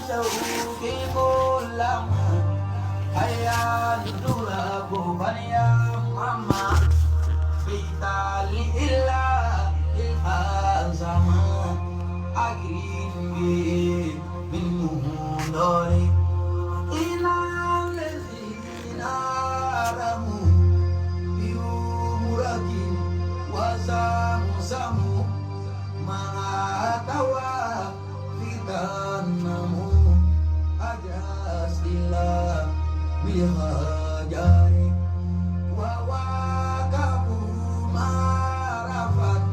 شوقي كلما هيا ندرب بنيا ماما بيتالي إلا الأزم أكرم بي من دوري إلى الذين رموا بأمرك وزمزموا ما توا في تنمو أجاز إلا بهجاري وواكبوا ما رفت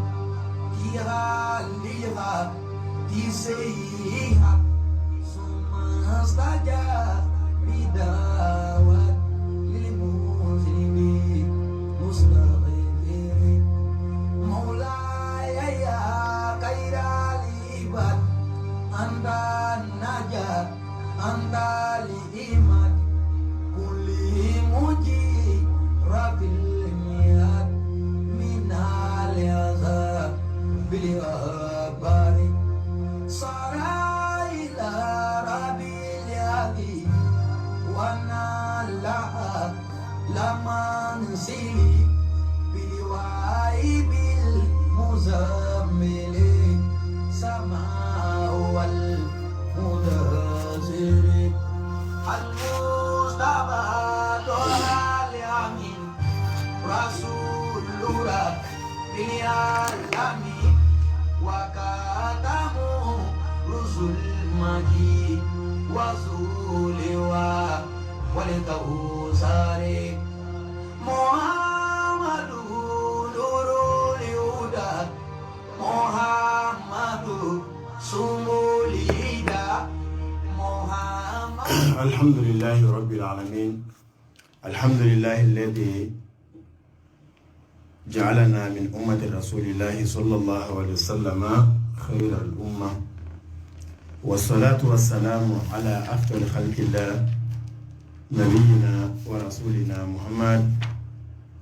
لها تسيها ثم استجاب بدعوة للمسلمين مستغفرين مولاي يا خير العباد أنت النجاة أنت الإيمان كل مجيب رب المياه من العذاب بالأبار صار إلى ربي الهادي ونال لمنزلي بالوعي بالمزمل سماء والمدثر المصطفى طه الأمين رسول رب العالمين وكتم رسل مجيد وصول والكوثر محمد نور الهدى محمد سمو الهدى محمد. الحمد لله رب العالمين. الحمد لله الذي جعلنا من أمة رسول الله صلى الله عليه وسلم خير الأمة، والصلاة والسلام على أفضل خلق الله نبينا ورسولنا محمد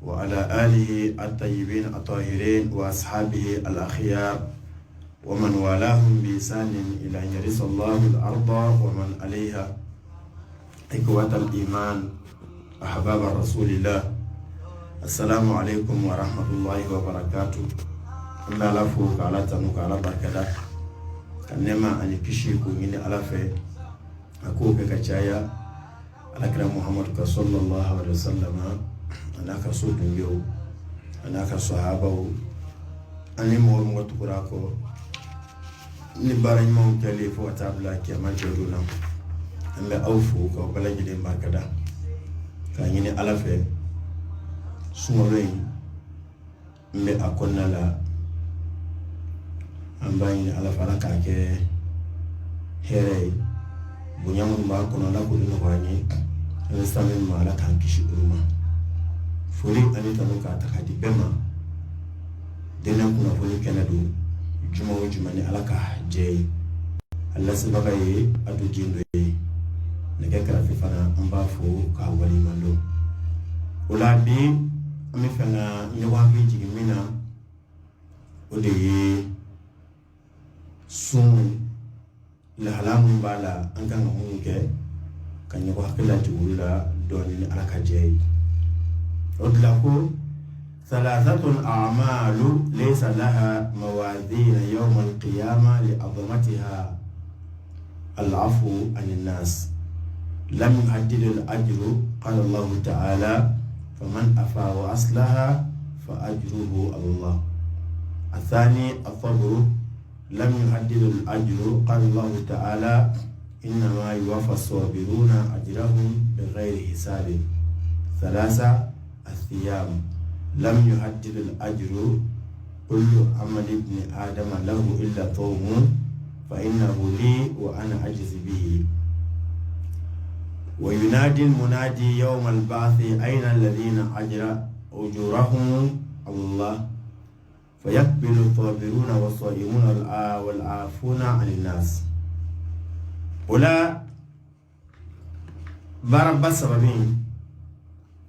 وعلى آله الطيبين الطاهرين وأصحابه الأخيار ومن والاهم بإحسان إلى أن يرث الله الأرض ومن عليها. إخوة الإيمان أحباب رسول الله، السلام عليكم ورحمة الله وبركاته. الله لفوك على تنوك على بركة كنما أن يكشيكو من ألفه أكوك كشايا على كلام محمد صلى الله عليه وسلم. أنا كسود يو أنا كصحابه أنا مور مغتقراكو نبارين مو كليف وتابلا كما جدونا أنا أوفو كوبلا جدين بركة كان يني ألفه سمولين مbe akonna la ambaye ala faraka ke here bunyamun ba kono la ko dino wani restamin ma ala kan kishi uruma furi ani tanu ka takadi bema dena kuna furi kenadu juma o juma ni ala ka je alla sabaka yi adu jindo yi ne ke kara fi fana amba fu ka wali mando ulabi ami fanga nyawangi jigimina ode sun la halamun bala an kan mun ke kan yi hakila jigula don ni alakaje odla ko thalathatun a'malu laysa laha mawadhin yawm al-qiyamah li 'azamatiha al-'afwu 'anil nas lam yuhaddid al-ajru qala Allah ta'ala فمن أفا وأصلها فأجره الله. الثاني الصبر لم يحدد الأجر قال الله تعالى إنما يوفى الصابرون أجرهم بغير حساب. ثلاثة الصيام لم يحدد الأجر كل عمل ابن آدم له إلا صوم فإنه لي وأنا أجزي به. وينادي المنادي يوم البعث أين الذين أجرهم الله فيقبل الصابرون والصائمون والعافون عن الناس. ولا برب السببين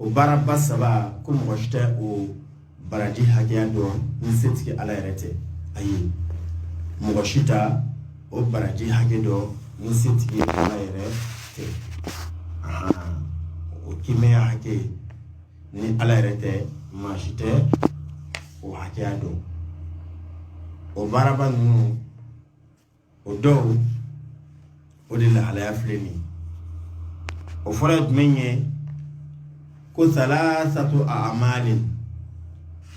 وبرب السبب كم وشتاء وبرجي حكيا دون نسيتك على رته أي مغشتا وبرجي حكيا دون ni setigi ala yɛrɛ tɛ o kimɛya hakɛ ni ala yɛrɛ tɛ maa si tɛ o hakɛya dɔn o baaraba ninnu o dɔw o de lahalaya filɛ nin ye o fɔra jumɛn ye ko salasatu a'malin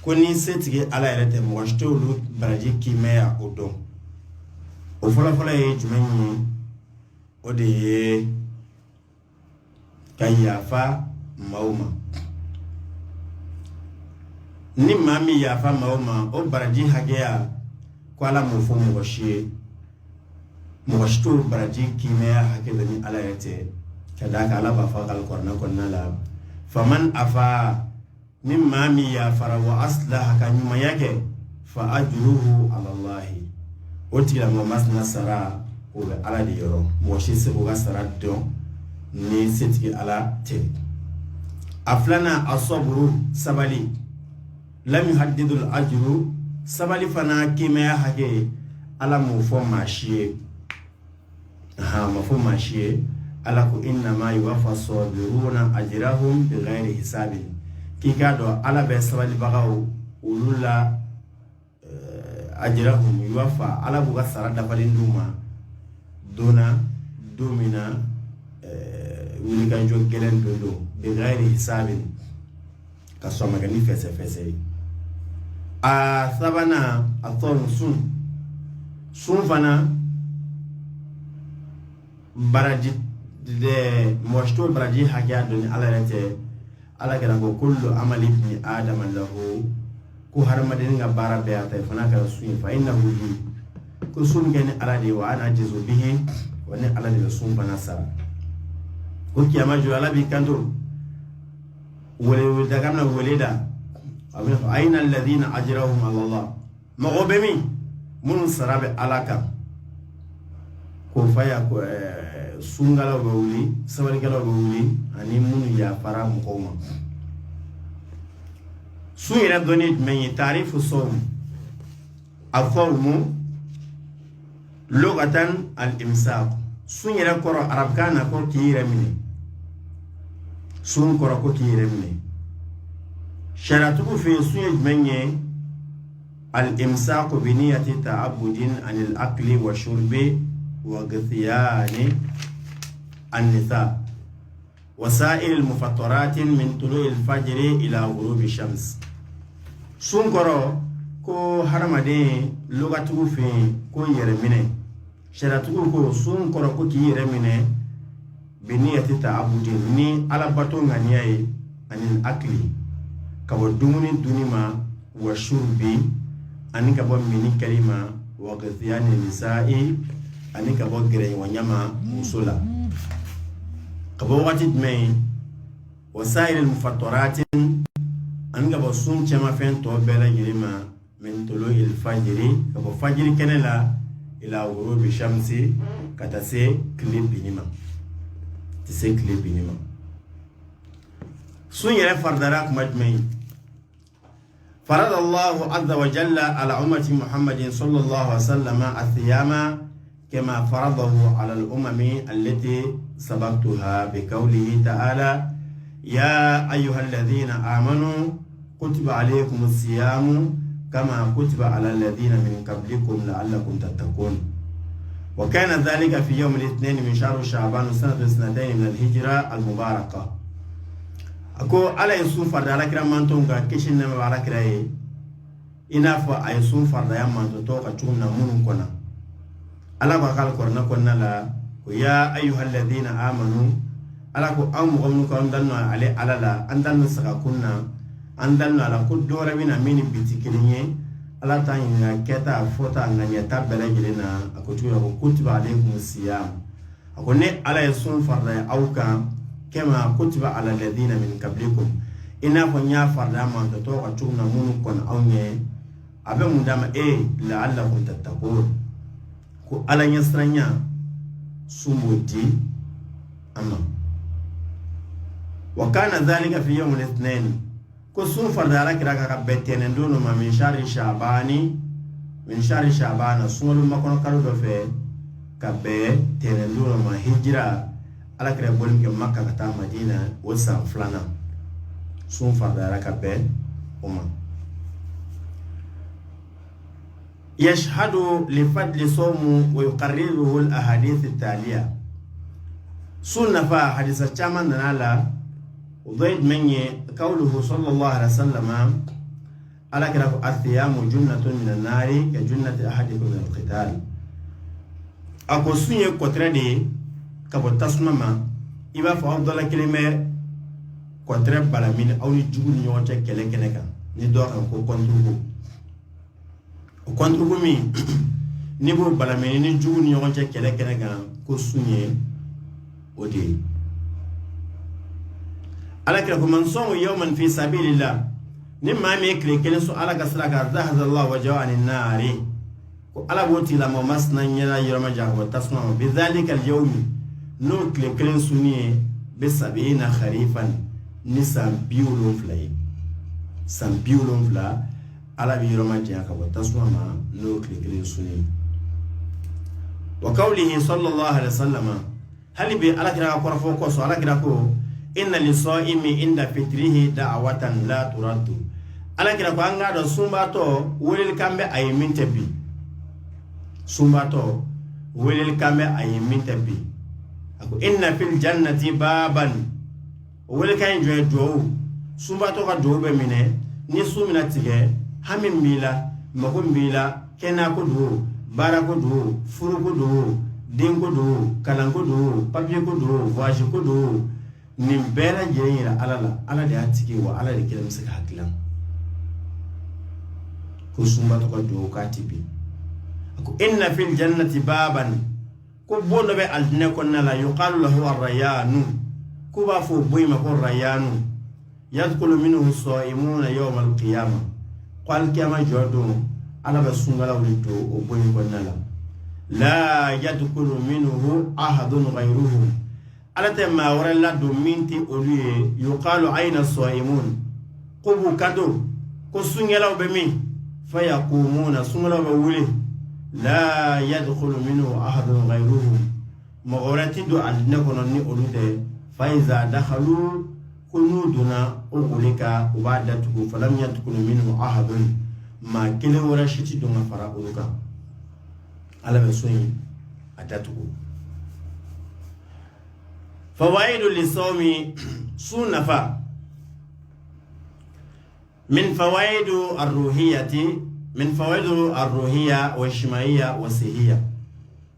ko ni setigi ala yɛrɛ tɛ mɔgɔ si tɛ olu baraji kimɛya o dɔn o fɔlɔfɔlɔ ye jumɛn ye o de ye ka yafa maaw ma ni maa min yafa maaw ma o baraji hakɛya ko ala m'o fɔ mɔgɔ si ye mɔgɔ si t'o baraji kimɛya hakɛ dɔn ni ala yɛrɛ tɛ ka d'a kan ala b'a fɔ alikuranɛ kɔnɔna la faman afa ni maa min yafara wa aslaha ka ɲumanya kɛ fa ajruhu ala allahi o tigilamɔgɔ masina sara o bɛ ala de yɔrɔ mɔgɔ si se k'o ka sara dɔn ni setigi ala tɛ a filanan asaburu sabali lam yuhaddidul ajru sabali fana kimɛya hakɛ ala m'o fɔ maa si ye ma fɔ maa si ye ala ko innama yuwaffa sabiruna ajrahum bighayri hisabin k'i k'a dɔn ala bɛ sabalibagaw olu la ajrahum yuwaffa ala b'u ka sara dafalen d'u ma don min na wulikajɔ gɛlɛn don bighayri hisabin ka sɔn ma kɛ ni fɛsɛfɛsɛ ye a sabanan a tɔn sun fana baraji mɔgɔ si t'o baraji hakɛya dɔn ni ala yɛrɛ tɛ ala kɛra ko kullu amali ibni adama lahu ko hadamaden ka baara bɛɛ a ta ye fana kɛra sun ye fa innahu li ko sun kɛ ni ala de ye wa ana jizu bihi wa ni ala de bɛ sun fana sara ko kiyama jɔ ala b'i kanto wele daga bɛna wele da a bɛna fɔ ayina alladhina ajrahum ala Allah mɔgɔ bɛ min minnu sara bɛ ala kan ko fa ya ko sungalaw bɛ wuli sabalikɛlaw bɛ wuli ani minnu yafara mɔgɔw ma sun yɛrɛ dɔnni ye jumɛn ye taarifu sawm as-sawmu lugatan al-imsak sun yɛrɛ kɔrɔ arabukan na ko k'i yɛrɛ minɛ sun kɔrɔ ko k'i yɛrɛ minɛ sariyatigiw fɛ yen sun ye jumɛn ye al-imsaku bi niyyati ta'abbudin anil akli wa shurbi wa ghithiyani النساء وسائر المفطرات من طلوع الفجر إلى غروب الشمس سونكرو كو حرمدين لغتو في كو يرمينه شراتو كو سونكرو كو كي يرمينه بنية تعبد ني على باتو غنياي عن الأكل كبو دوني دونيما وشرب أني كبو مني كلمة وغثيان النساء أني كبو غري ونيما مسولا kabo wati dmei wasail al-mufattorat an gabo sun chama fen to bela girima min tulu'il fajri kabo fajri kenela ila ghurubi shamsi kata se klibinima tise klibinima sun yere fardara kuma dmei farad Allah azza wa jalla ala ummati Muhammadin sallallahu alaihi wasallam athiyama كما فرضه على الأمم التي سبقتها بقوله تعالى يا أيها الذين آمنوا كتب عليكم الصيام كما كتب على الذين من قبلكم لعلكم تتقون وكان ذلك في يوم الاثنين من شهر شعبان سنة 2 من الهجرة المباركة أكو على يسون فرد على كرام مانتونغا كيشن نما على كراي إنافا أيسون فرد يا مانتو كتشوم نمون كنا ala ko kal korna konna la ko ya ayyuhal ladina amanu ala ko am gomnu ko andanno ale ala la andanno saka kunna andanno ala ko dora bina mini bitikirinye ala tan ina keta fota nganya tabela gilena ako tuya ko kutiba alaykum siyam ako ne ala yasun farda auka kama kutiba ala ladina min qablikum ina ko nya farda man to ko tuna mun kon awnye abe mundama la'allakum tattaqun ko ala nyasranya sumudi amma wa kana dhalika fi yawm al-ithnain ko sun farda ala kira ka betene ndono ma min shari shabana sumulu makono kalo do fe kabe tenenduro ma hijira ala kira bolim ke Makka kata Madina wasa flana sun fardara kabe umma yashhadu li fadli sawmu wa yuqarriruhu al ahadith al taliya sunna fa hadisa chaman nala udaid menye qawluhu sallallahu alaihi wasallam ala kira athiyamu junnatun min an-nari ka junnati ahadikum min al-qital ako sunye kotre de kabo tasmama iba fa abdalla kelime kotre balamine awni jugu ni yote kele keneka ni do kan ko kontrugo mi ni bo balamine ni jugu ni yote kele keneka ko sunye odi ala kira ko man somu yawman fi sabilillah ni ma me kire kele so ala ka salaka zahazallahu waja'ani an-nari ala boti la mamas na nyana yorama jago tasma bi dhalika al-yawm no klen sunni bi 70 kharifan ni sambiulum flay sambiulum fla ala bi yorama jago tasma ma no klen sunni wa qawlihi sallallahu alaihi wasallam hal bi ala kira ko rafo ko so ala kira ko inna lis-sa'imi inda fitrihi da'watan la turaddu ala kira ko anga do sumbato wolil kambe ay mintebi sumbato welel kame ay mintabi ako inna fil jannati baban welel kay joy do sumbato ka do be mine ni sumina tige hamim bila magum bila kena ko do bara ko do furu ko do den ko do kalan ko do papier ko do voyage ko do ni bela jeera ala de atike wa ala de kelam saka haklan ko sumbato ka do ka tibi inna fil jannati baban ko bono be aldine ko nala yuqalu lahu ar-rayanu ko ba fo boyma ko rayanu yadkhulu minhu as-sa'imuna yawm al-qiyamah qal kama jodo ala ba sungala wulito o boy ko nala la yadkhulu minhu ahadun ghayruhu ala tamma wala do minti oliye yuqalu ayna as-sa'imun ko bu kado ko sungala be mi fayaqumuna sungala be wuli لا يدخل منه أحد غيرهم مغورتي دو عندنا كنوني أولوده فإذا دخلوا كنودنا أغلق وبعدته فلم يدخل منه أحد ما كل ورشتي دون فرا أولوك على بسوي أتته فوائد للصوم سنفا من فوائد الروحية من فوائد الروحية والشمائية والسيهية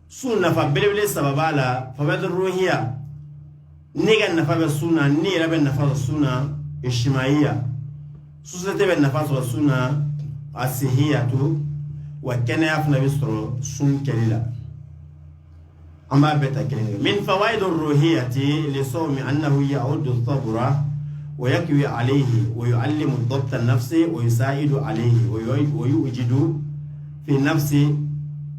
سنة فبلبل سببالا فوائد الروحية نيجا نفع السنة نيرا بنفع السنة الشمائية سوسة بنفع السنة السيهية وكان يفنى بسرو سن كليلا أما بيتا كليلا من فوائد الروحية لصوم أنه يعود الصبر ويكوي عليه ويعلم الضبط النفس ويساعد عليه ويوجد في نفس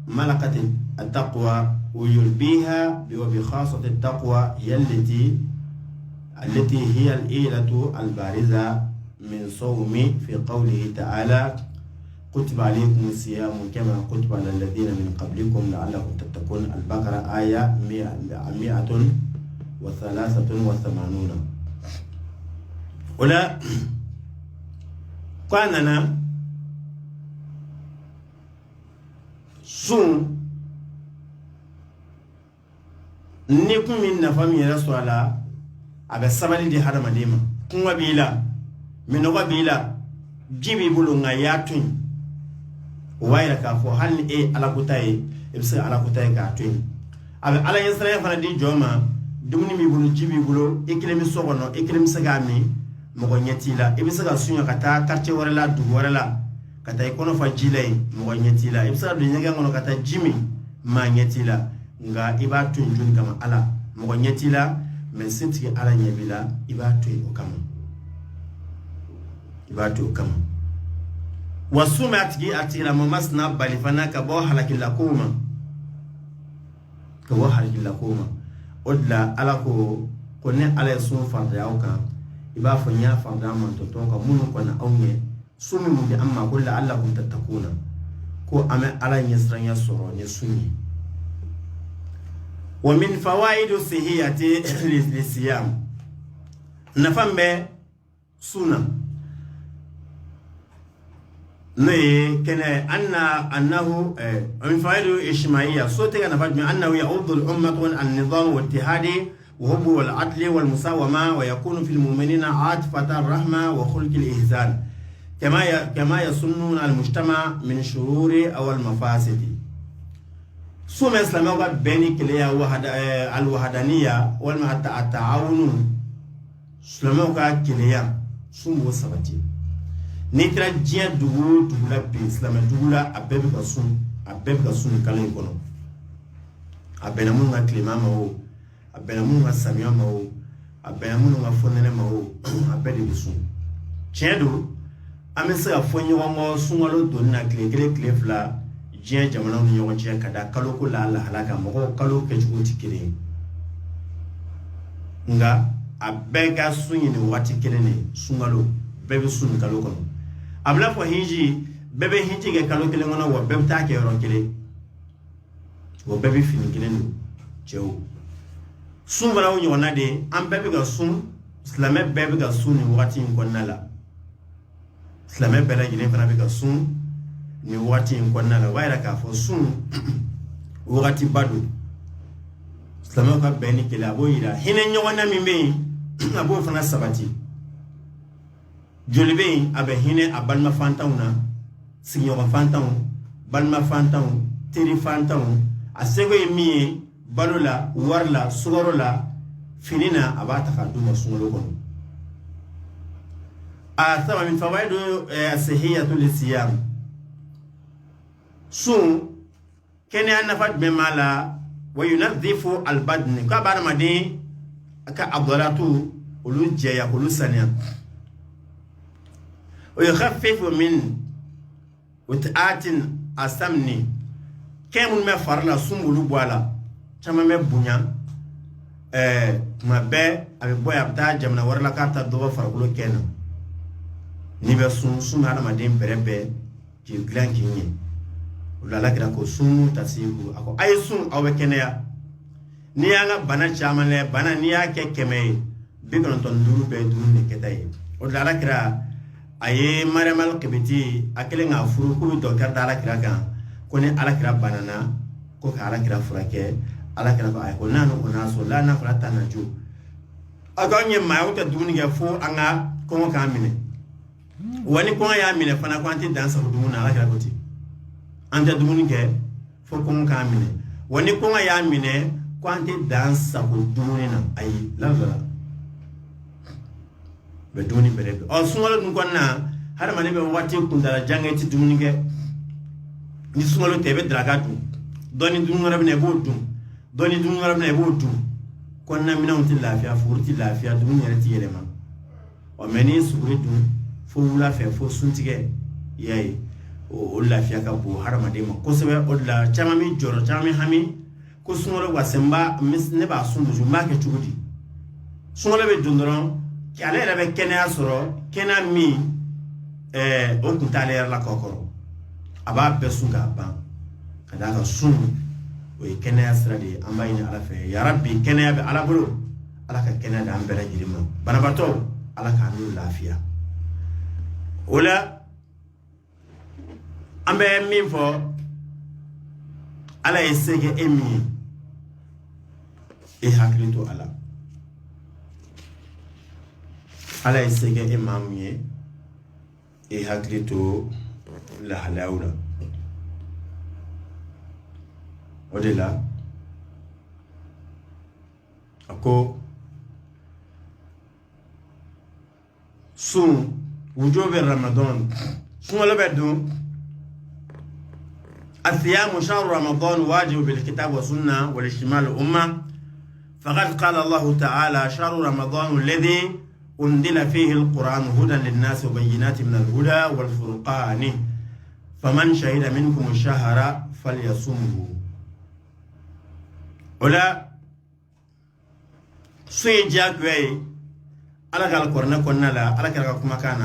ملكة التقوى ويلبيها وبخاصة التقوى هي التي هي الإيلة البارزة من صوم في قوله تعالى كتب عليكم الصيام كما كتب على الذين من قبلكم لعلكم تتقون البقرة آية 183 ولا كاننا سون نيكم من نفامي رسولا أبى سبالي دي هذا مديما كم بيلا من هو بيلا جيبي بلو نياتين ووايلا كافو هل إيه على كتاي إبصر على كتاي كاتين أبى على يسرى فندي جوما دمني بيبلو جيبي بلو إكلمي سوغنو إكلمي سجامي mogo nyeti la ibisa ga sunya kata quartier warala du warala kata ikono fa jilay mogo nyeti la ibisa du nyega ngono kata jimi ma nyeti la nga ibatu njun kama ala mogo nyeti la men senti ala nyebila ibatu o kama wasuma atila mamasna balifana ka bo halakilla kuma odla ala ko ne ala sun farda yauka iba fa nya farda man to ka munu ko na awnye sumi mu bi amma kullu allakum tattakuna ko ame ala nyesranya soro ne sunni ومن فوائد الصحية للصيام نفهم سنة كان أنه من فوائد الاجتماعية صوتك نفهم أنه يعود الأمة عن النظام والاتحاد وحب والعدل والمساومة ويكون في المؤمنين عاطفة الرحمة وخلق الإحسان كما يصنون المجتمع من شرور أو المفاسد. سوم إسلامي بيني كليا الوحدانية والتعاون إسلامي كليا سوم وسبتي نترى جيا دولا بإسلام دولا أبيب كسون كلين كنو أبنامون كلمة ماو أبنامون ساميا ماو أبنامون فنن ماو أبدي بسون جيادو أمسك أفوني وما سومالو دونا كلي فلا جيا جمانا نيوان جيا كذا كلو كلا لا هلاك مغو كلو كجو تكيرين nga abega sunyi ni wati kelene sungalo bebe sun kalo kono abla fo hinji bebe hinji ge kalo kele ngona wo bebe ta ke ron kele wo bebe fini kele no jew sun wala woni wona de am bebe ga sun islame bebe ga sun ni wati ngonna la islame bela gine fana be ga sun ni wati ngonna la waira ka fo sun wati badu islame ka beni kele abo ira hinen nyona mimbe abo fana sabati jolibe abe hine abalma fantauna sinyo fantaun balma fantaun tiri fantaun asego emi balola warla sugorola finina abata kaduma sungolo kono athama min fawaidu sihiyatu lisiyam sun kene anafat bemala wa yunadhifu albadn ka barmadi aka abdalatu ulu jaya ulu sania ويخفف من وتآت أسمني كم ما فرلا سمولو بوالا كما ما بنيا ما بي أبي بوي أبدا جمنا ورلا كارتا دوبا فرقلو كينا نيبا سوم هذا ما دين بربي كي غلان كيني ولا لا كده كو سوم تسيبو أكو أي سوم أو كينيا نيانا بنا جامله بنا نيا كمي بيكون تندورو بدون نكتاي ولا لا كده aye maramal kibiti akelenga furu ku docteur dala kiraga koni ala kira banana ko ala kira furake ala kira ko ay ko nanu ko naso la na fara tanaju aganye mayuta duniya fo anga ko ka mine wani ko ya mine fana ko anti dansa ko dumuna ala kira koti anta duniya fo ko ka mine wani ko ya mine ko anti dansa ko dumuna ay la bedoni berebe o sungalo dun konna har mane be wati kundala jangeti dumunige ni sungalo tebe dragatu doni dun rabne bodu doni dun rabne bodu konna mina unti lafiya furti lafiya dun yereti yelema o meni suridu fo wula fe fo suntige yayi o lafiya ka bo har made ma ko sebe o la chamami joro chamami hami ko sungalo wasemba mis ne ba sundu juma ke chugudi sungalo be dundoron ale rabe kenya soro kena mi o kuntale la kokoro aba besunga ban kada ka sun o kenya srade ambayini ala fe ya rabbi kenya be ala bulu ala ka kenya da ambere jirima banabato ala ka nu lafiya ola ambe mi fo ala esege emi e haklito ala ala isege imam ye e haklito la halawla odela ako sun wujobe ramadan sun wala bedum الصيام شهر رمضان واجب بالكتاب والسنة والاجتماع الأمة فقد قال الله تعالى شهر رمضان الذي أنزل فيه القرآن هدى للناس وبينات من الهدى والفرقان فمن شهد منكم الشهر فليصمه ولا سيجاك وي على القرآن كنا لا على كما كان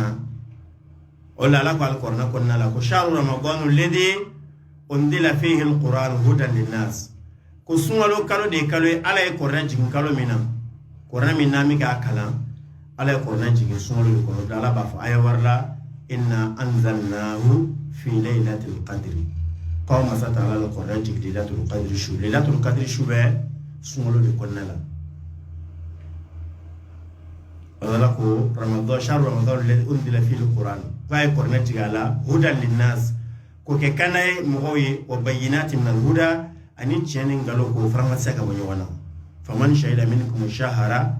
ولا على القرآن كنا لا شهر رمضان الذي أنزل فيه القرآن هدى للناس ko sungalo kalo de kalo ala e korna jigin kalo mina korna mina mi ka kala ala e korna jigin sungalo ko ala ba fa aya warla inna anzalnahu fi laylatil qadri qaw masata ala korna jigin laylatul qadri shu be sungalo de konnala wala ko ramadan shahr ramadan alladhi unzila fihi alquran fa e korna jigala hudan linnas ko ke kanay mogoye wa bayyinatin min alhuda ani tieni ngalo ko franga saka bo nyona faman shahida minkum shahara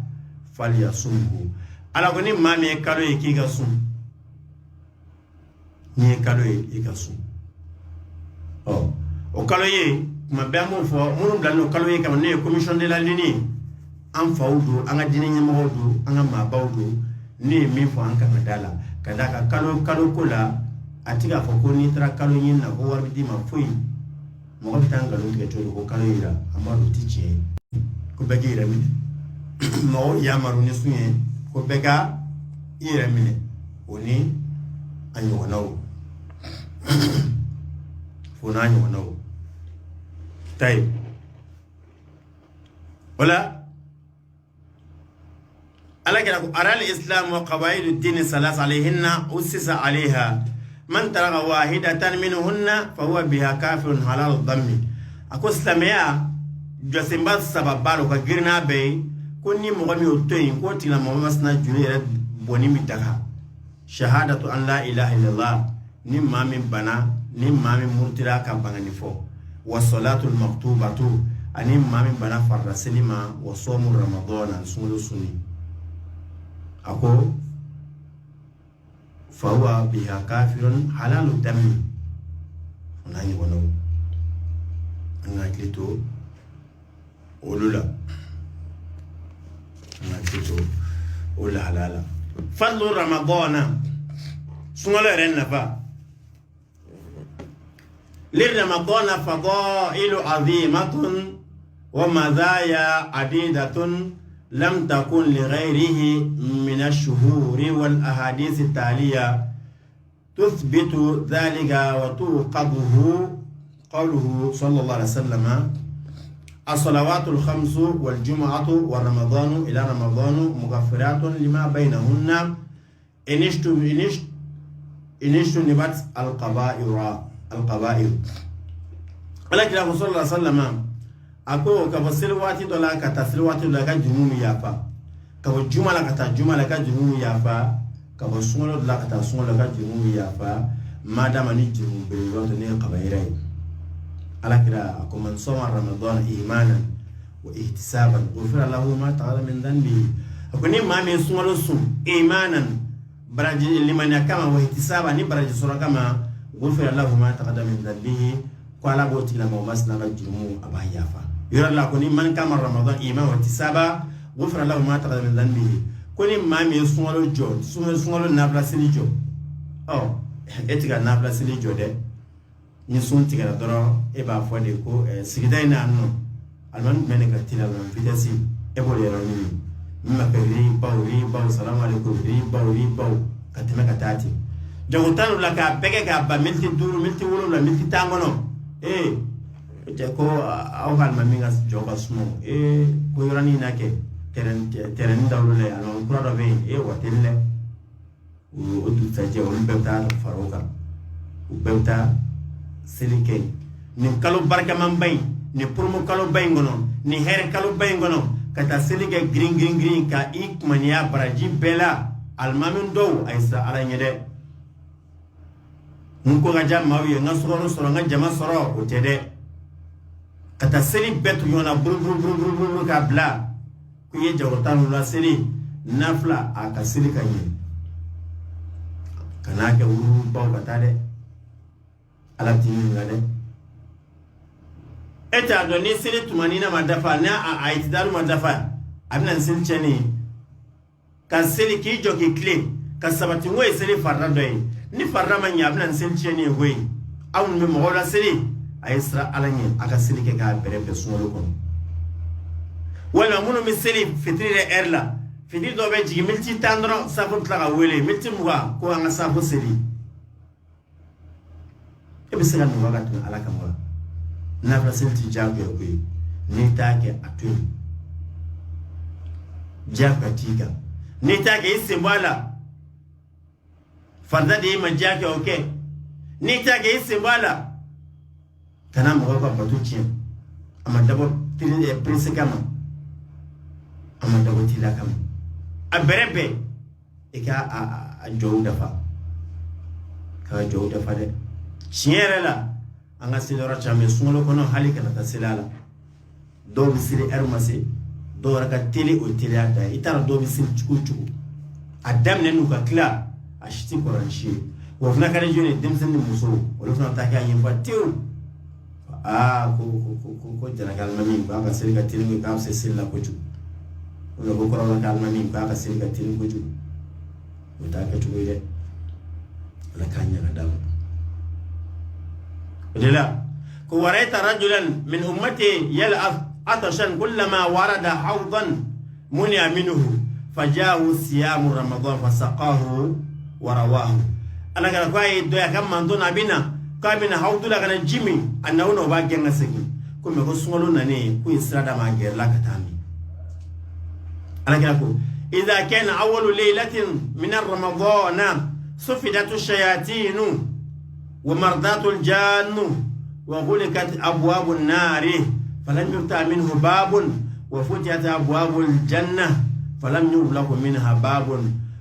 falyasumhu ala ko ni mami kalo e kiga sum ni kalo e kiga sum o kalo ye ma be mo fo munum dan no kalo ye kam ne commission de la lini am fawdu anga dini nyamo du anga ma bawdu ni mi fo anka madala kada ka kalo kula atiga fo ko ni tra kalo yin na ko warbi di ma fuyi mo ko tanga lu ke to ko kalo ira amaro tiche ko bege ira mi mo ya maru ni sunye ko bega ira mi oni anyo wanawo fo na anyo wanawo tay wala ala kira ko aral islam wa qawaid ad-din salas alayhinna usisa alayha man taraga wahidatan minhunna fa huwa biha kafirun halal dhammi ako islamia josimba sababalo ka girna be ko ni mo mi otoyin ko tila mo masna jure boni mi daga shahadatu an la ilaha illallah ni mami bana ni mami murtira ka bangani fo wa salatul maktubatu ani mami bana farra selima wa somu ramadan sunu sunni ako فهو بها كافر حلال الدم ونعني ونو أنا كليتو ولولا أنا كليتو ولا حلالا فضل رمضان سنولا رنفا للرمضان فضائل عظيمة ومزايا عديدة لم تكن لغيره من الشهور والأحاديث التالية تثبت ذلك وتوقظه قوله صلى الله عليه وسلم الصلوات الخمس والجمعة ورمضان إلى رمضان مغفرات لما بينهن إن اجتنبت القبائر ولكن صلى الله عليه وسلم ako ka basir wati dola ka tasir wati dola ka junumi yafa ka jumala ka ta jumala ka junumi yafa ka basungolo dola ka ta sungolo ka junumi yafa madama ni junumi be wato ne qabayrai alakira ako man soma ramadan imanan wa ihtisaban ghufira lahu ma ta'ala min dhanbi ako ni mami sungolo sum imanan baraji liman kama wa ihtisaban ni baraji sura kama ghufira lahu ma ta'ala min dhanbi ko ala boti la mo masna ka junumu abayafa يرى الله كوني من كام رمضان إيمان واحتسابا غفر له ما تقدم من ذنبه كوني ما ميسونلو جو سونلو نابلا سيلي جو أو إتيكا نابلا سيلي جو ده نيسون تيكا درا إبا فودي كو سيداي نانو alman menega tila la vitesi ebole rani mma kari baw salam alaikum ri baw katema katati jagotanu la ka bege ka ba milti duru milti wolo la milti tangono te ko aw hal maminga joga sumo ko yorani nake teren dawlo le alon kura do be watelle o du taje o bebta faroka o bebta selike ni kalo barka man bay ni promo kalo bay ngono ni her kalo bay ngono kata selike green ka ikmania baraji bela almamin do aysa ala nyede nko ga jamma wi ngasoro soro nga jama soro o tede kata seli betu yona buru ka bla ku ye jawtanu la seli nafla aka seli kanye kana ke wuru baw batade ala tini ngade eta do ni seli tumanina madafa na a aitidaru madafa abnan seli cheni ka seli ki joki clean ka sabati ngoy seli farra doy ni farra man yabnan seli cheni hoy awun me mo la seli aisra alanye aka seli ke ka berebe sumolo kon wala munu mi seli fitri erla fitri do be jigi milti tandro safut la wele milti muga ko anga safu seli e be sela muga gatun ala kamwa na bla seli jago ko nitake atun jakatika nitake isimbala fardade majake okay nitake isimbala kana mo ko batuchi amadabo prince kama amadabo tila kama aberebe eka a jowda fa ka jowda fa de chierela anga silora chame sungolo kono halika na tasilala do bisiri ermasi do raka tele o tele ada itara do bisiri chuchu adam ne nuka kla ashiti koranshi wo funa kare jone demsen ni muso wo funa ta ka yimba tiu ko jana kalma min ba ka sirga tele ka se silla ko chu wo ko korona kalma min ba ka sirga tele ko chu wo ta ka chu ile la kanya adam لا ورأيت رجلا من أمتي يلعث عطشا كلما ورد حوضا منع منه فجاءه صيام رمضان فسقاه ورواه أنا قال كواي دويا كم من دون أبينا كامين حوض لك أنا جيمي أنا هو نبغى نسقي كم يكون سمولو نني كوي سرادا ما غير لك تامي أنا قال إذا كان أول ليلة من رمضان صفدت الشياطين ومرضات الجان وغلقت أبواب النار فلم يفتح منه باب وفتحت أبواب الجنة فلم يغلق منها باب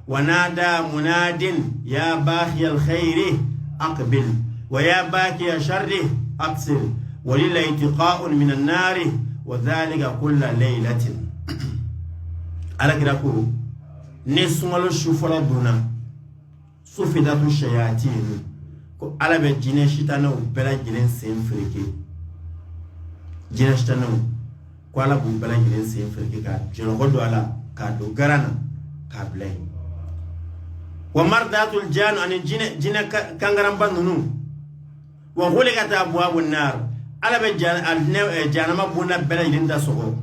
ونادى مناد يا باقي الخير أقبل ويا باقي الشر أقصر ولله اتقاء من النار وذلك كل ليلة على كده نسمع الشفرة دونا صفدت الشياطين ko ala be jine shitana o bela jine sen friki jine shitana ko ala bu bela jine sen friki ka jino godo ala ka do garana ka blay wa mardatul jan an jine kangaram banunu wa khuliqat abwabun nar ala be janama buna bela jine da sogo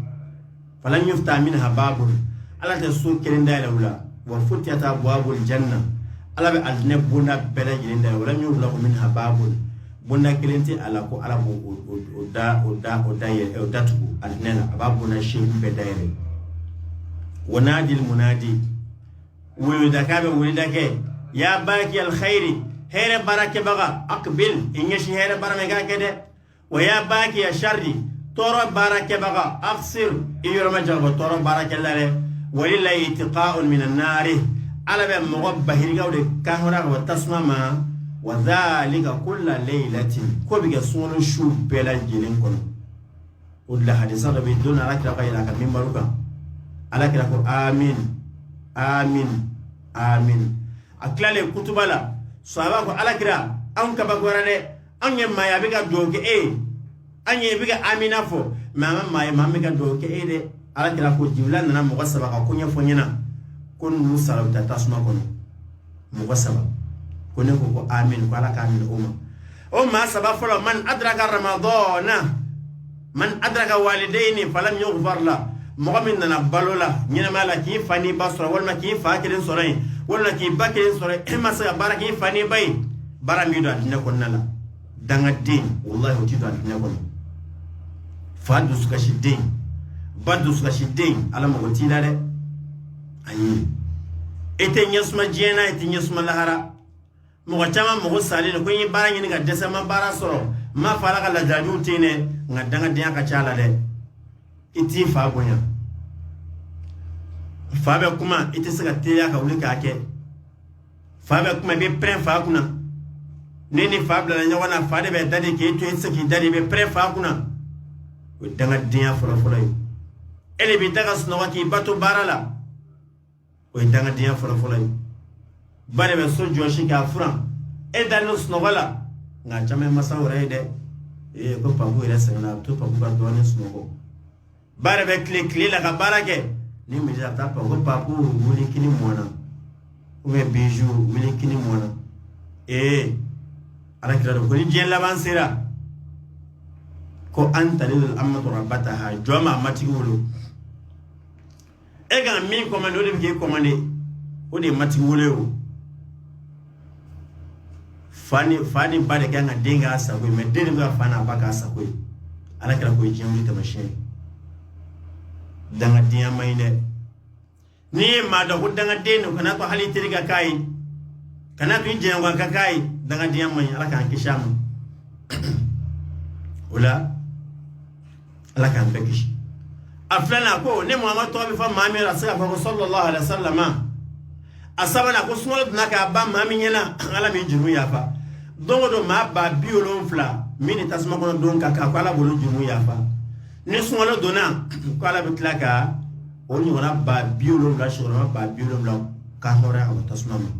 falan yufta minha babun ala ta su kirin da laula wa futiyat abwabul janna ala be alne buna bela jirinda wala nyu la ko min hababul buna kilenti ala ko ala bo oda ye odatu alnena ababuna shin be daire wanadi almunadi wulida kabe wulida ke ya baki alkhairi hayra baraka baga aqbil inyashi hayra baraka kede wa ya baki ya sharri toro baraka baga aqsir iyurma jago toro baraka lare walillahi itiqa'un minan nari على بمغبة هرجع كهرة وتسمع وذلك كل ليلة كوبي سون شو بلا جيلين كن ولا حديثنا بدون على كلا كلا كمين بروكا على كلا آمين آمين آمين أكلال كتبلا صابك على كلا أنك بقولنا أني ما يبيك دوك أني يبيك آمين أفو ما يبيك دوك ده على كلا كوجيولا ننا مغصبا كونيا فنينا kun musala tasma kono mugasaba kone ko amin ko ala kamin umma sabab fala man adraka ramadana man adraka walidaini falam yughfar la mu'min na balola nyina mala ki fani basra wal maki fakirin soray wala ki bakirin soray ma sa baraki fani bay baramido adina konnala danga din wallahi tido adina kono fadu suka shidin badu suka shidin ala mo tilare ayi ete nyasma jena ete nyasma lahara mo chama mo sali ko yi bara ngi ga desa ma bara soro ma fala ka la jaju tine ngadanga dia ka chala de iti fa bonya fa be kuma ite saka teya ka wuli ka ke fa be kuma be pre fa kuna nini fa bla nya wana fa de be dade ke to saki dade be pre fa kuna o danga dia foro foro ele bi daga sno waki bato barala o danga dia foro foro bare be so joshi ka fran e dalo sno wala nga chame masawre de e ko pabu ira sena to pabu ba do ne sno ko bare be kle la ka barake ni mi ja ta ko pabu wuli kini mona o me bijou wuli kini mona ala kira ko ni jella bansira ko anta lil amatu rabbataha joma mati wulu e ga min ko man do ke ko mane o de mati wulu fani bade ga denga sa ko me de ga fana baka sa ko ala kira ko jemi ta mashe danga diya mayne ni ma da hudanga denu kana ko hali tiriga kai kana tu je ngwa kai danga diya may ala kan kisham wala ala kan bekish aflana ko ne muhammad to bi fa mami rasul sallallahu alaihi wasallam asabana ko smol naka ba mami nyela ala mi juru yafa dongo do ma ba biolon fla mini tasma ko don ka ko ala bolu juru yafa ne smol dona ko ala bitlaka on yona ba biolon la shora ba biolon la ka hora o tasma mo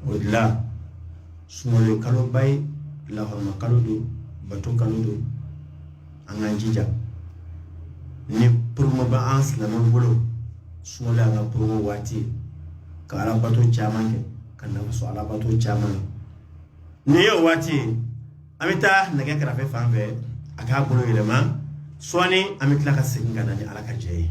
wala smol kalo bay la horma kalo do bato kalo do anganjija ni promo ba ans la mo bolo sumola nga promo wati ka ala bato chaman ke kana so ala bato chaman ne yo wati amita nage kara fe fanve aka bolo ilema swani amitla ka singa na ni ala ka jey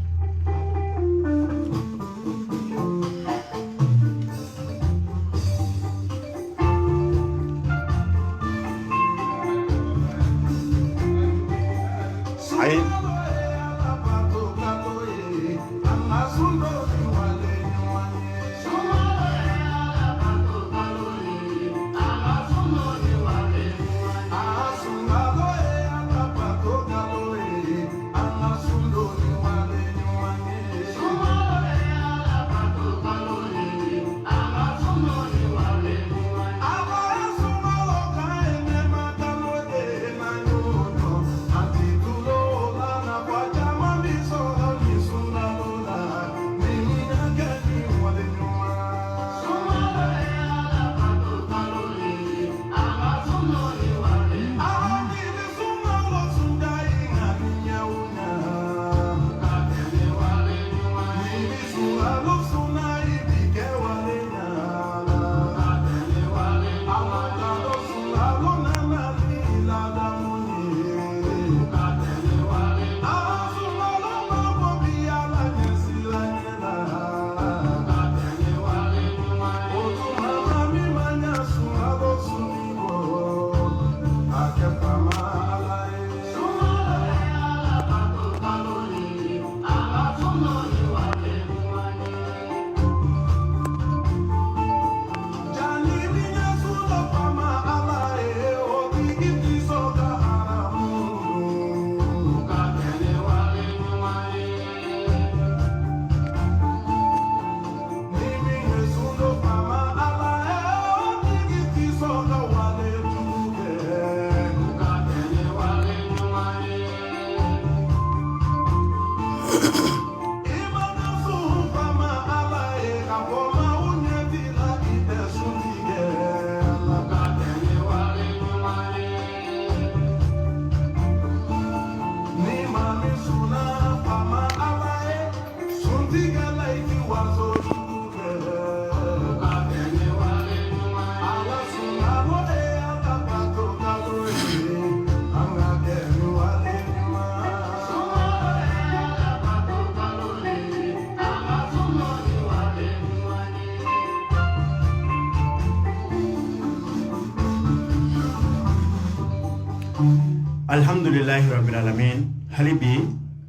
alhamdulillahi rabbil alamin halibi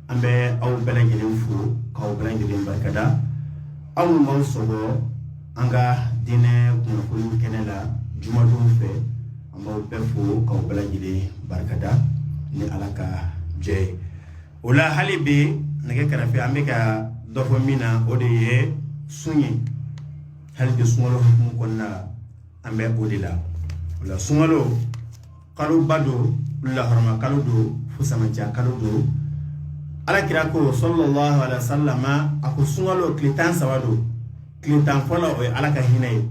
ambe aw belangilin fu kaw belangilin barkada aw mawsogo anga dine kuna kulu kenela jumadu fe ambo befu kaw belangilin barkada ni alaka je wala halibi nage karafi ambe ka dofo mina ode sunyi halibi sungalo hukum konna ambe odila wala sungalo kalu bado la harma kalu do fusama ja kalu do ala kirako sallallahu alaihi wasallam ako sungalo klitan sawado klitan fola o ala ka hinay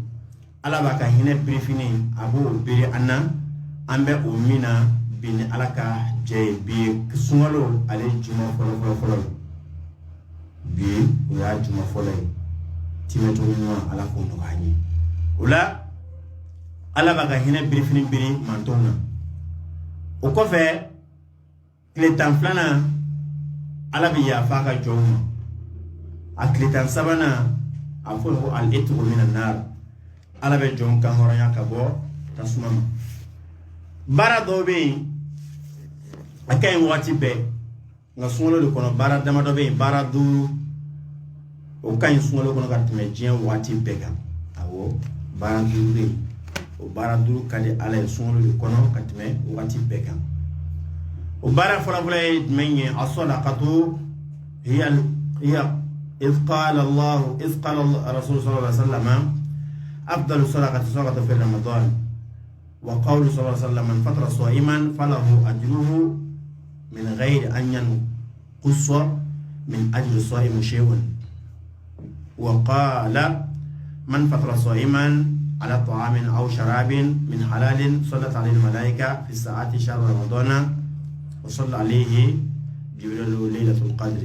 ala ba ka hinay brefini abu biri anna ambe o mina bin ala ka je bi sungalo ale juma folo bi o ya juma folo timeto no ala ko no gani ula ala ba ka hinay brefini biri mantona o kofe kletan flana ala bi ya fa ka joma a kletan sabana afo al itqu min an-nar ala be jon kan horanya ka bo tasmama bara do be akay wati be nga sungalo de kono bara dama do be bara du o kan sungalo kono katme jien wati bega awo bara du be o bara du kadi ala sungalo de kono katme wati bega o bara fala menye as-sadaqatu hiya إذ قال الرسول صلى الله عليه وسلم أفضل صدقة في رمضان وقول صلى الله عليه وسلم من فطر صائما فله أجره من غير أن ينقص من أجر الصائم شيء وقال من فطر صائما على طعام أو شراب من حلال صلت عليه الملائكة في الساعات شهر رمضان وصلى عليه جبريل ليلة القدر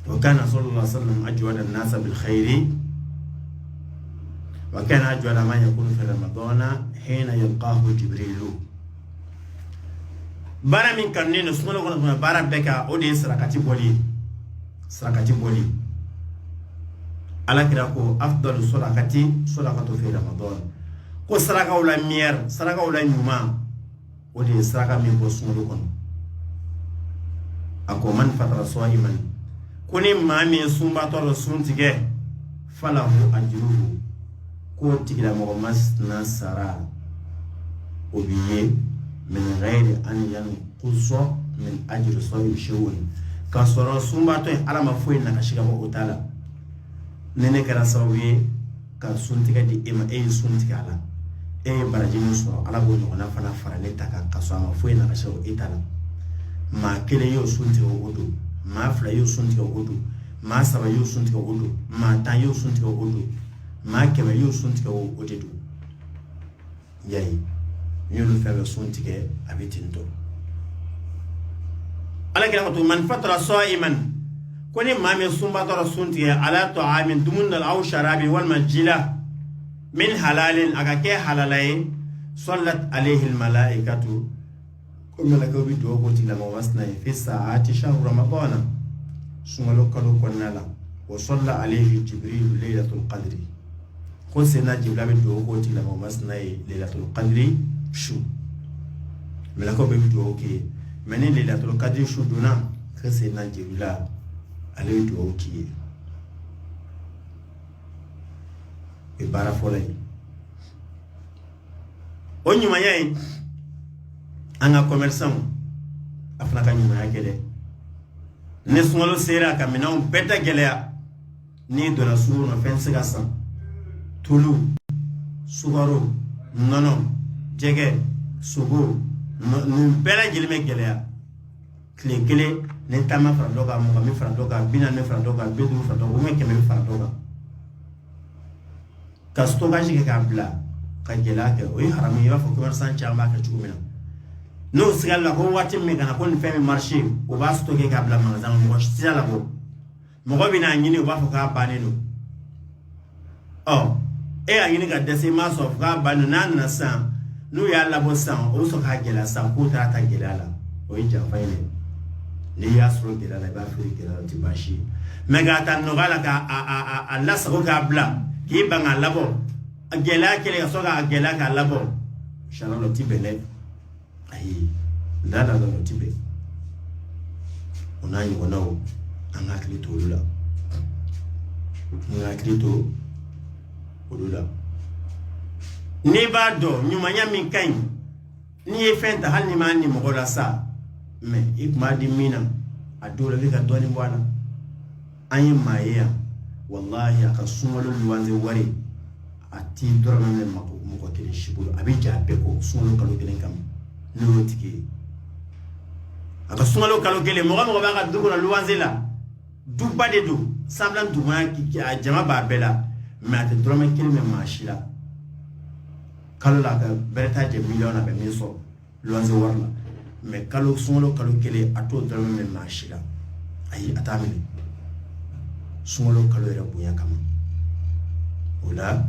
وكان صلى الله عليه وسلم أجود الناس بالخير وكان أجود ما يكون في رمضان حين يلقاه جبريل بارا من كنين سمولو كنا بارا بكا أودي سرقتي بولي على كراكو أفضل صدقة في رمضان كو سرقة ولا مير سرقة ولا نيوما أودي سرقة من بو سمولو كنا أكو من فترة صائما kuni mami sumba toro suntige falahu ajruhu ko tigila mo masna sara obiye min ghairi an yanqusa min ajri sawi shawun ka soro sumba to ala mafoy na kashiga mo utala nene kara sawi ka suntiga di ema suntiga ala barajini so ala bo no na fana farale taka ka so mafoy na kashiga itala ma kele yo suntiga odo ma fla yo sunti ko gudu ma saba yo sunti ko gudu ma tan yo sunti ko gudu ma kema yo sunti ko odedu yayi yulu febe sunti ke abitinto ala kila to man fatra sa'iman koni ma me sumba to sunti ala ta'amin dumun aw sharabi wal majila min halalin aga ke halalai sallat alayhi al malaikatu كم لك بدو قلت لما وصلنا في ساعات شهر رمضان سملو كلو كنا وصلى عليه جبريل ليلة القدر قل سيدنا جبريل بدو قلت لما وصلنا ليلة القدر شو ملكو بدو كي من ليلة القدر شو دونا سيدنا جبريل عليه بدو كي إبارة فولاي أني ما يين anga commerçant afna ka nyuma ya gele ne sungalo sera ka mina on beta gelea ni do la suru no fen sega san tulu sugaro nono jege sugo no bela gelme gelea kle ne tama fra doga mo mi fra doga bina ne fra doga bedu fra doga mo ke me fra doga kasto ga jige ka bla ka gela ke o harami ya fo commerçant chamba ka chumina no sigala ko wati me kana ko femi marché o ba stocké ka bla magasin mo sala bo mo ko bina nyini o ba fo ka baneno a nyini ka desi ma so ka banu nan na san no ya la bo san o so ka gela san ko ta gela la o inja faile ni ya so gela la ba fi gela ti bashi mega tan no gala ka a la so ka bla ki banga labo gela kele so ka gela ka labo inshallah lo ti bele ayi dala da tibe onani onao anga klito lula anga klito lula ni bado nyuma nyami kan ni efenta hali mani mogola sa me ikma di mina adola lika doni bwana anyi maya wallahi akasumalo luwanze wari ati dorama me mako kile shibulu abija peko sumalo kalo kile kam no tiki aka sumalo kalo kele mo ba ka dugo na luwanzela du ba de du samblan du ma ki jama ba bela ma te drome kele me mashila kalo la ka bereta je million abe miso luwanze warla me kalo sumalo kalo kele ato drome me mashila ayi atamini sumalo kalo era bunya kama ola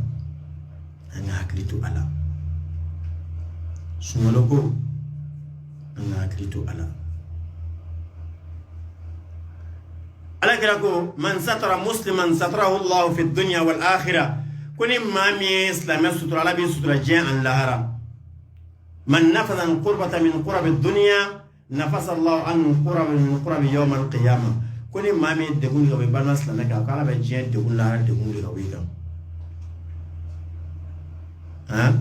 anga haklitu ala sumalo ko anga haklitu ala كراكو من ستر مسلما ستره الله في الدنيا والآخرة كن مامي إسلام ستر على بي ستر جاء لهرا من نفذ قربة من قرب الدنيا nafasa Allah an qurabi yawm al-qiyamah koni mami de gun ga be balmas la ka kala be jien de gun la de gun ga wi kam ha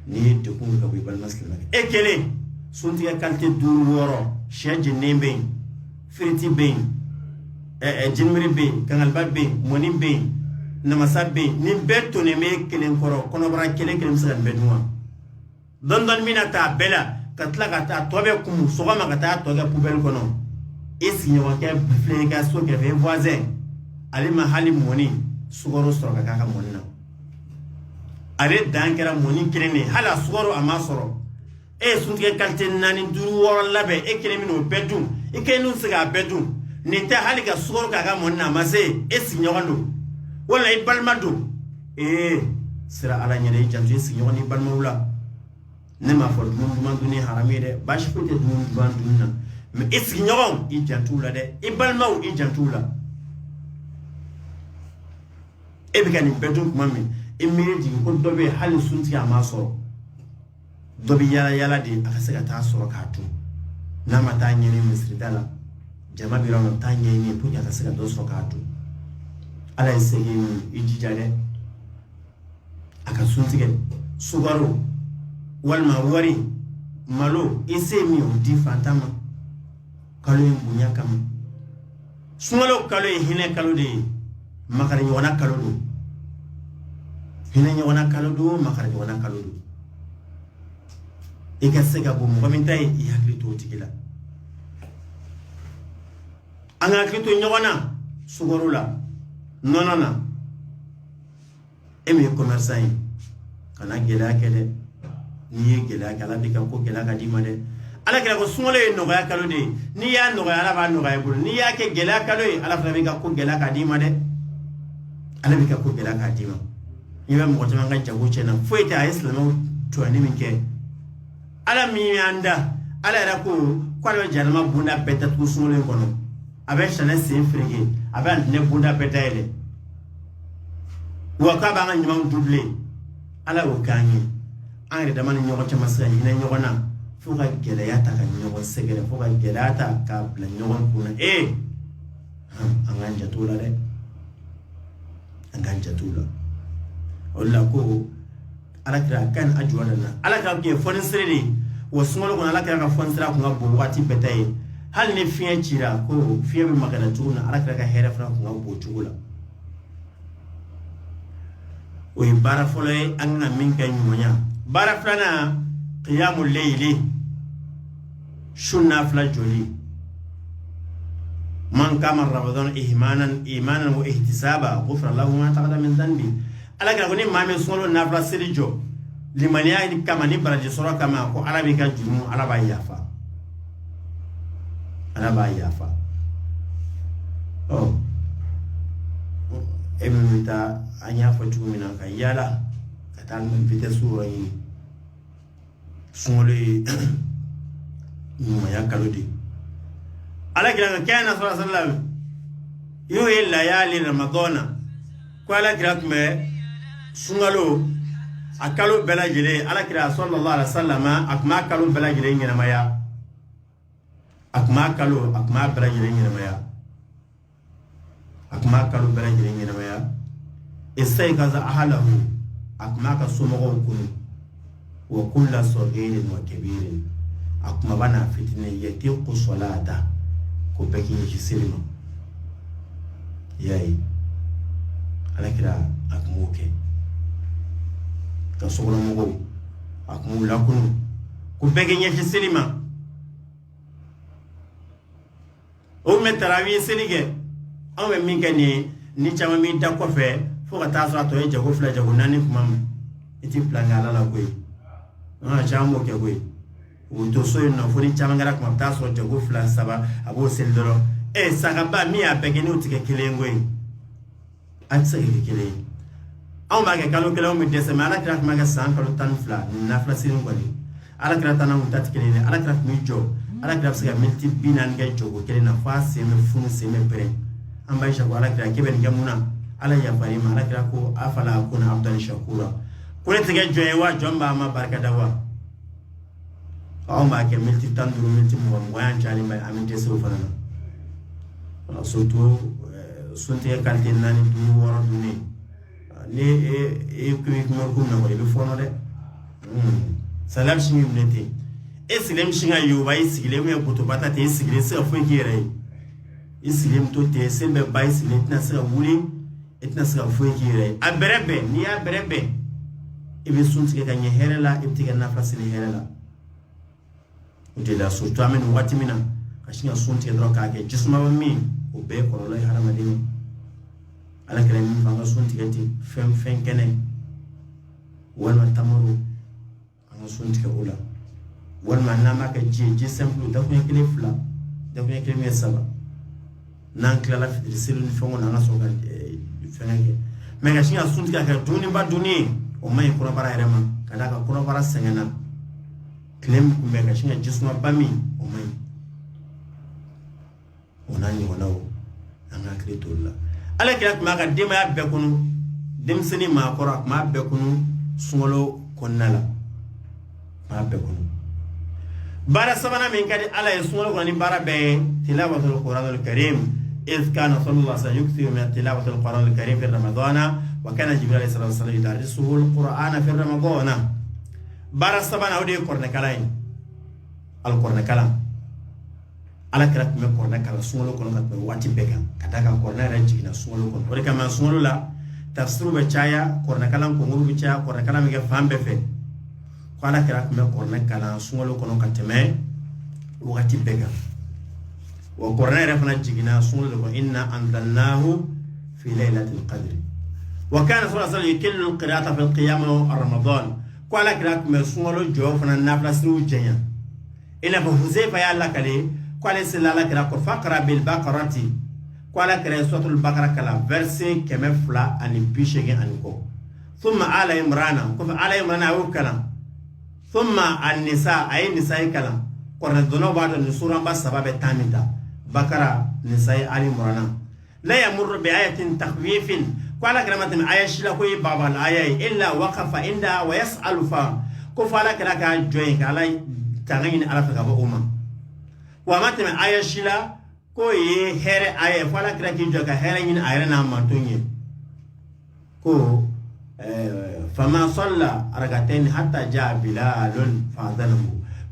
ni de gun ga be balmas la e kele sunti ga kalte dur woro sheje nembe friti be jinmiri be kangal babbe moni be namasa be ni betto ne me kelen koro kono bara kelen msagan beduma don minata bela katla kata tobe kum sogama kata toga poubelle kono esi nyawa ke bifle ka so ke ve voisin ali mahali moni sugoro soro ka moni na ale dankera moni kirene hala sugoro ama soro suntige kalte nani duru woro labe kele mino bedum kenu siga bedum ni ta hali ka sugoro ka moni na mase esi nyawando wala balmado sira ala nyane jamje esi nyawani balmawla ne ma fo dum duni haramide bashi fete dum banduna me eski nyoron i jantula de i balmaw i jantula e be kan bedum mami e miridi ko dobe hali sunti amaso dobe yala de akasega ta soro katu na mata nyene misri dala jama bi ron ta nyene pu ya kasega do soro katu ala isege i jijade akasunti ke sugaro walma wari malo ese mi odi fantama kalo bunya kama sumalo kalo hine kalo de makari wana kalo do hine wana kalo do makari wana kalo do ikasega bo mo mintai yakri to tikila anga krito nywana sugorula nonona emi commerçant kana gela kede ni gela kala dika ko gela ka dima de ala kala ko sungole no ga kalo de ni ya no ga ala ba no ga bulu ni ya ke gela kalo ala fa bika ko gela ka dima de ala bika ko gela ka dima yiba mo tama ga jago chena foita islamu to ani minke ala mi anda ala ra ko kwalo jalma bunda beta tu sungole kono abe shana se frege abe ne bunda beta ele wa ka ba nga nyama double ala o kanyi angre da man nyoko chama sa ina nyokona fuka gele yata ka nyoko segere fuka gele yata ka bla nyoko kuna anganja tula de anganja tula olla ko ala kira kan ajwala na ala ka ke fonin sirri wo sumolo ko ala kira ka fon sira ko ngabo wati betaye hal ne fiye chira ko fiye be magana tuna ala kira ka hera fra ko ngabo tula o bara fole anga minka nyunya bara flana qiyamul layli shunna fla joli man kama ramadan imanan wa ihtisaba ghufra lahu ma taqaddama min dhanbi ala ga goni mame solo nafla sirijo limaniya ni kama ni baraje soro kama ko arabi ka jumu alaba yafa oh emita anya fatu mina ka yala katan mun fite sura yi sungole mu ya kalodi ala kira kana sallallahu alaihi wasallam yo layali ramadana ko ala kira kuma sungalo akalo belajile ala kira sallallahu alaihi wasallam akma kalo belajile ngina maya akma belajile ngina maya akma kalu belajire ngina maya isay kaza ahlahu akma ka sumogo kunu wa kullu sagirin wa kabirin akma bana fitne yatiqu salata ko beki ni silima yayi alakira akmuke ka sogolo mogo akmu lakunu ko beki ni silima o metarawi selige awe minga ni chama mi da ko fe fo ka tasra to e jago fla jago nani kuma iti planga la koy chamo ke koy o to so no fo ni chama ngara kuma tasro jago fla saba abo seldoro saka ba mi apege ni utike kilengo yi atsa ile kile aw ba ke kalo kilo mi dese mala kra kuma ga san kalo tan fla na fla sirin ko ni ala kra tan mu tat kile ni ala kra mi jo ala kra siga multi binan ga jogo kile na fa se me funu se me pre amba shaku ala kira kebe ngamuna ala ya farima ala kira ko afala kuna abdan shakura kule tige joye wa jomba ma barka dawa aw ma ke milti tanduru milti mo moyan jali mai aminte so fanana surtout sunte kalti nani du wara duni ni e ko na ko be fono de salam shingi mnete esilem shinga yuba isigilem ya kutubata te isigile se afwe kire isigilem to te sembe ba isigile tna se wuli etna se afwe kire aberebe ni aberebe ibe sunti ke kanye herela ibtiga nafasi ni herela udela surtout amen wati mina kashinga sunti ke droka ke jisma mi o be ko lo haramadini ala kala mi fanga sunti ke ti fem kene wala tamaru anga sunti ke ula wala nama ka ji simple da ko yakile fla da ko yakile me saba nan kala la fitri selu ni fongo na so ga fenenge me ga shinga sunti ka duni ba duni o mai kura bara irema kada ka kura bara sengena klem ku me ga shinga jisma bami o mai onani wonawo anga kritola ala kila kuma ka dema ya be kunu demseni ma kora ma be kunu sungolo konnala ma be kunu bara sabana min kadi ala yasungolo konni bara be tilawatul qur'anul karim إذ كان صلى الله عليه وسلم يكثر من تلاوة القرآن الكريم في رمضان وكان جبريل عليه الصلاة والسلام يدرسه القرآن في رمضان بارا سبحانه ودي قرن كلاين القرن كلام على كرات من قرن كلام سمولو كون كات واتي بيكا كتاكا قرن رجينا سمولو كون ولكن ما سمولو لا تفسير بچايا قرن كلام كونغرو بچايا قرن كلام يجي فهم بفه على كرات من قرن كلام سمولو كون كاتمه واتي بيكا وقرنا رفنا جينا سول إنا أنزلناه في ليلة القدر وكان صلى الله عليه وسلم يكل القراءة في القيام رمضان قال قراءة مسول جوفنا نافلا سرو جيا إلا فحذيفة يا الله كلي قال سلا الله قراءة فقرة بالبقرة قال قراءة سورة البقرة كلا verset كم فلا أن بيشجع أنكو ثم آل عمران كف آل عمران أو كلا ثم النساء أي نساء كلا قرنا دونو بعد النسورة بس سبب تامدا بكرة نساء آل عمران لا يمر بآية تخويف قال كلمة آية شلا كوي بابا الآية إلا وقف عندها ويسأل فا كفالا كلا كجوين كلا تغين على فكابو أمم وما تم آية شلا كوي هير آية فالا كلا كجوك هيرين آية نامتوني كو فما صلى ركعتين حتى جاء بلال فأذنه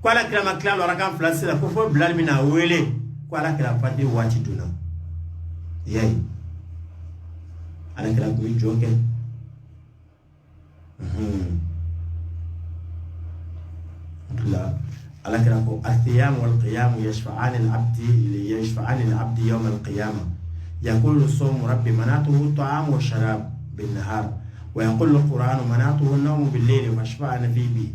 قال كلمة كلا وركان فلسلا كفو بلال من أولي kwala kila fati wati duna yai ana kila kumi joke la ala kila ko athiyam wal qiyam yashfa'an al abd yawm al qiyamah yaqulu sawm rabbi manatuhu ta'am wa sharab bin nahar wa yaqulu al quran manatuhu an-nawm bil layl wa shafa'ana fi bi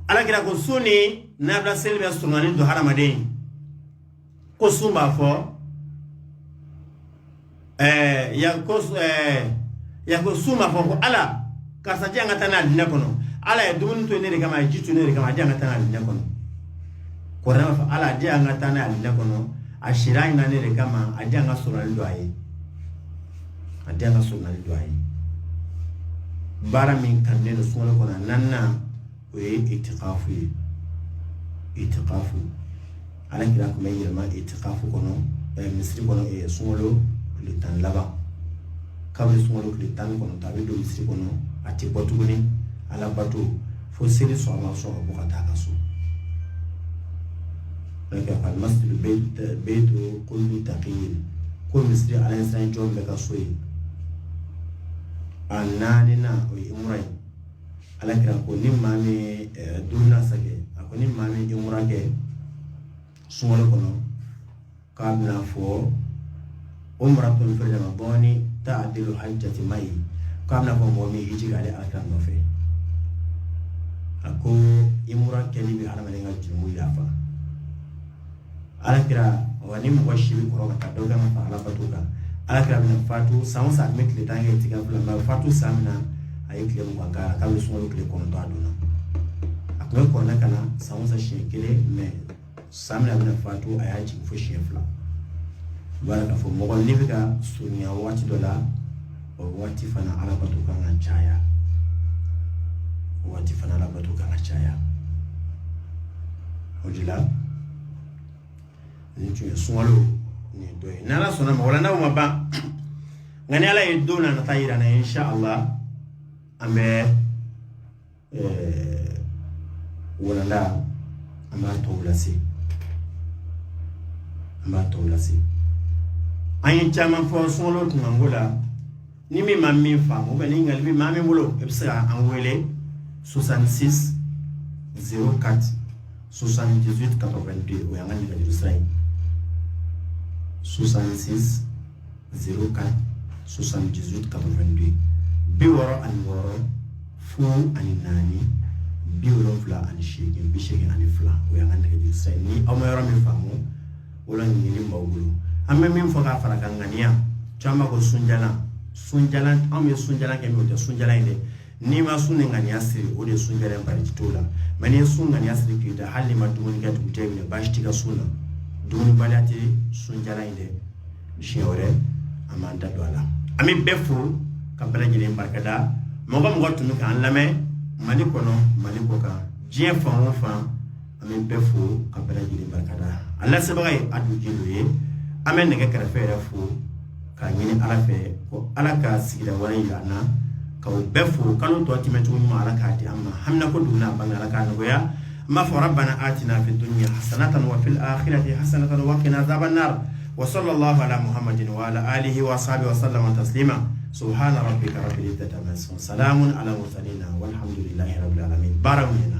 ala kila ko suni nabla selbi astunani do haramadin ko sumba fo ya ko suma fo ala kasa janga tana dinna kono ala e dumun to ne kama jitu ne kama janga tana dinna kono ko rama fa ala janga tana dinna kono ashira ina ne kama ajanga sura ndo ayi ajanga sura ndo ayi bara min kan ne sura kono nanna o itiqafu ala kira ko may yirma itiqafu kono misri kono e sumolo litan laba kabri sumolo litan kono tabe do misri kono ati botuguni ala batu fo seri so ala so ko kata kaso daga al masjid baytu kullu taqiyyin ko misri ala insan jom be kasoyi ananina o imray ala kira ko nimami dunna sage ko nimami imrake sumolo kono kabla fo umratun fi ramadani ta'dilu hajjati mai kabla fo mo mi hiji gale akan no fe ako imura keni bi ala malenga jimu yafa ala kira wani mo shibi ko ka doga ma fa ala batuka ala kira bin fatu samu sa met le tangi tiga fula ma fatu samna ay kile mo ngara kabla sumolo kile kono to aduna akwe ko na kana samu sa shekele me samna bin fatu ayaji fo shefla baraka fo mo gon libiga sunya wati dola o wati fana ala batuka na chaya wati fana ala batuka na chaya odila ni tu suwalo ni do nala sona wala na ma ba ngani ala yedona na tayira na insha Allah ambe wala la amba tawlasi ayin chama fo solo tunangola ni mi mammi famo be ni ngal bi mammi bolo ebsa anwele 66 04 78 82 o yanga ni Israël 66 04 78 82 biworo an woro fu ani nani biworo fla ani shege bi shege ani fla o yanga ni Israël ni amayoro mi famo wala ni mawulu amme min foga fara kangania chama ko sunjala am sunjala ke mi o sunjala inde ni ma sunne ngani asiri o de sunjala bari titola mani sunna ngani asiri ki da halli ma dumuni ga tubte mi bashti ga sunna dumuni balati sunjala inde shiore amanda dola ami befu kabala jile barkada moga moga tunu kan lame mali kono mali koka je fa ami befu kabala jile barkada Allah sebagai adu jiluye amen nege karafere fu ka nyini ala fe ko ala ka sigida wani yana ka befu kanu to timetu mu ala ka ti amma hamna ko duna bangala ka no ya ma fa rabbana atina fid dunya hasanatan wa fil akhirati hasanatan wa qina adhaban nar wa sallallahu ala muhammadin wa ala alihi wa sahbihi wa sallama taslima subhana rabbika rabbil izzati amma yasifun salamun ala mursalin walhamdulillahi rabbil alamin baramina